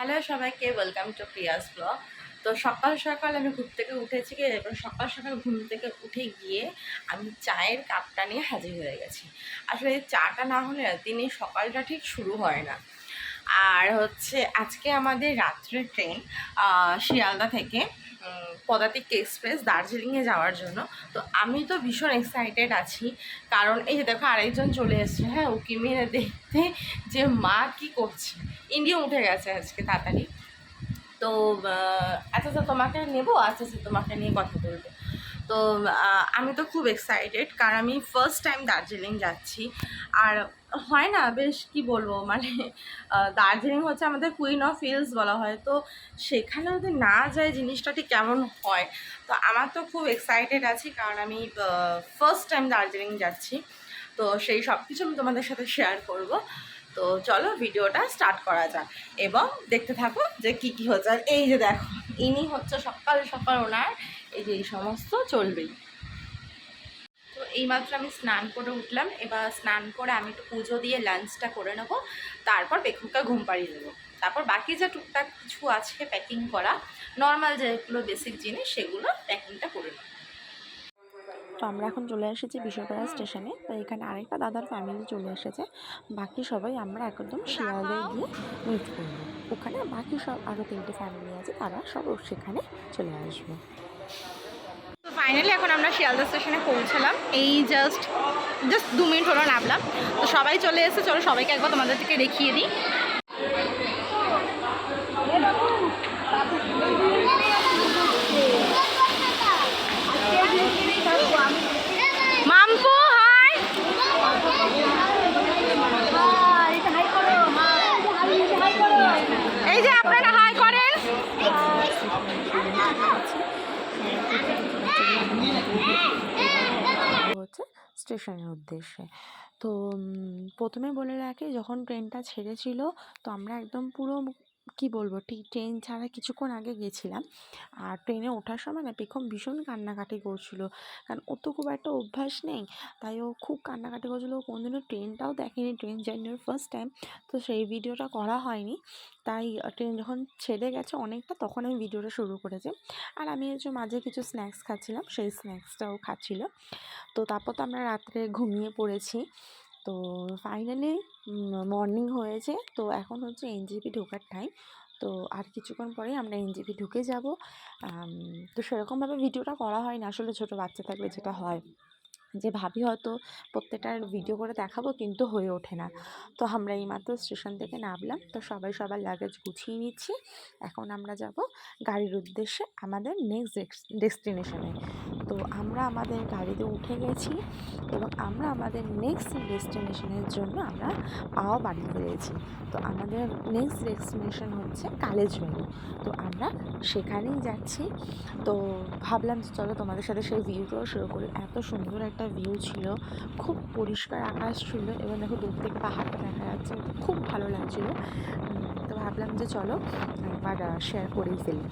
Hello সবাইকে, welcome to Prius blog. তো সকাল সকাল আমি ঘুম থেকে উঠেছি, এবার সকাল সকাল ঘুম থেকে উঠে গিয়ে আমি চায়ের কাপটা নিয়ে হাজির হয়ে গেছি। আসলে চাটা না হলে দিনের সকালটা ঠিক শুরু হয় না। আর হচ্ছে আজকে আমাদের রাত্রের ট্রেন শিয়ালদা থেকে পদাতিক এক্সপ্রেস দার্জিলিংয়ে যাওয়ার জন্য। তো আমি তো ভীষণ এক্সাইটেড আছি, কারণ এই যে দেখো আরেকজন চলে এসছে, হ্যাঁ উকি মেরে দেখতে যে মা কি করছে। ইন্ডিয়া উঠে গেছে আজকে তাড়াতাড়ি। তো আচ্ছা আচ্ছা তোমাকে নেবো, আচ্ছা আচ্ছা তোমাকে নিয়ে কথা বলবো। তো আমি তো খুব এক্সাইটেড, কারণ আমি ফার্স্ট টাইম দার্জিলিং যাচ্ছি। আর হয় না, বেশ কি বলবো, মানে দার্জিলিং হচ্ছে আমাদের কুইন অফ হিলস বলা হয়, তো সেখানে যদি না যায় জিনিসটা ঠিক কেমন হয়। তো আমার তো খুব এক্সাইটেড আছি, কারণ আমি ফার্স্ট টাইম দার্জিলিং যাচ্ছি। তো সেই সব কিছু আমি তোমাদের সাথে শেয়ার করব। তো চলো ভিডিওটা স্টার্ট করা যাক এবং দেখতে থাকো যে কি কি হচ্ছে। আর এই যে দেখো, ইনি হচ্ছে সকাল সকাল ওনার এই যে এই সমস্ত চলবেই। তো এইমাত্র আমি স্নান করে উঠলাম, এবার স্নান করে আমি একটু পুজো দিয়ে লাঞ্চটা করে নেবো, তারপর পেখমকে ঘুম পাড়িয়ে দেবো। তারপর বাকি যে টুকটাক কিছু আছে প্যাকিং করা, নর্মাল যেগুলো বেসিক জিনিস সেগুলো প্যাকিংটা করে নেবো। তো আমরা এখন চলে এসেছি বিশ্বপাড়া স্টেশনে। তো এখানে আরেকটা দাদার ফ্যামিলি চলে এসেছে। বাকি সবাই আমরা একদম শিয়ালদায় গিয়ে মিট করবো। ওখানে বাকি সব আরও 3টে ফ্যামিলি আছে, তারা সব সেখানে চলে আসবে। তো ফাইনালি এখন আমরা শিয়ালদা স্টেশনে পৌঁছালাম। এই জাস্ট 2 মিনিট হলো নামলাম। তো সবাই চলে এসেছে, চলো সবাইকে একবার তোমাদের থেকে দেখিয়ে দিই। মাম্পু হাই। এই যে আপনারা হাই করেন। হচ্ছে স্টেশনের উদ্দেশ্যে। তো প্রথমে বলে রাখি, যখন ট্রেনটা ছেড়েছিল তো আমরা একদম পুরো কি বলবো, ঠিক ট্রেন ছাড়া কিছুক্ষণ আগে গেছিলাম। আর ট্রেনে ওঠার সময় না পেখম ভীষণ কান্নাকাটি করছিল, কারণ ও তো খুব একটা অভ্যাস নেই, তাই ও খুব কান্নাকাটি করছিলো। ও কোনোদিনও ট্রেনটাও দেখেনি, ট্রেন জার্নি ওর ফার্স্ট টাইম। তো সেই ভিডিওটা করা হয়নি, তাই ট্রেন যখন ছেড়ে গেছে অনেকটা তখন আমি ভিডিওটা শুরু করেছি। আর আমি হচ্ছে মাঝে কিছু স্ন্যাক্স খাচ্ছিলাম, সেই স্ন্যাক্সটাও খাচ্ছিল। তো তারপর তো আমরা রাত্রে ঘুমিয়ে পড়েছি। তো ফাইনালি মর্নিং হয়েছে, তো এখন হচ্ছে এনজেপি ঢোকার টাইম। তো আর কিছুক্ষণ পরেই আমরা এনজেপি ঢুকে যাব। তো সেরকমভাবে ভিডিওটা করা হয় না, আসলে ছোটো বাচ্চা থাকলে যেটা হয় যে ভাবি হয়তো প্রত্যেকটার ভিডিও করে দেখাবো, কিন্তু হয়ে ওঠে না। তো আমরা এইমাত্র স্টেশন থেকে নামলাম, তো সবাই সবার লাগেজ গুছিয়ে নিচ্ছি। এখন আমরা যাব গাড়ির উদ্দেশ্যে আমাদের নেক্সট ডেস্টিনেশনে। তো আমরা আমাদের গাড়িতে উঠে গেছি এবং আমরা আমাদের নেক্সট ডেস্টিনেশনের জন্য আমরা পাও বাড়ি ফেলেছি। তো আমাদের নেক্সট ডেস্টিনেশন হচ্ছে কালেজবাড়ি। তো আমরা সেখানেই যাচ্ছি। তো ভাবলাম যে চলো তোমাদের সাথে সেই ভিউটাও শেয়ার করি। এত সুন্দর একটা ভিউ ছিল, খুব পরিষ্কার আকাশ ছিল এবং দেখো দূর থেকে পাহাড়টা দেখা যাচ্ছে, খুব ভালো লাগছিল। তো ভাবলাম যে চলো একবার শেয়ার করেই ফেলি।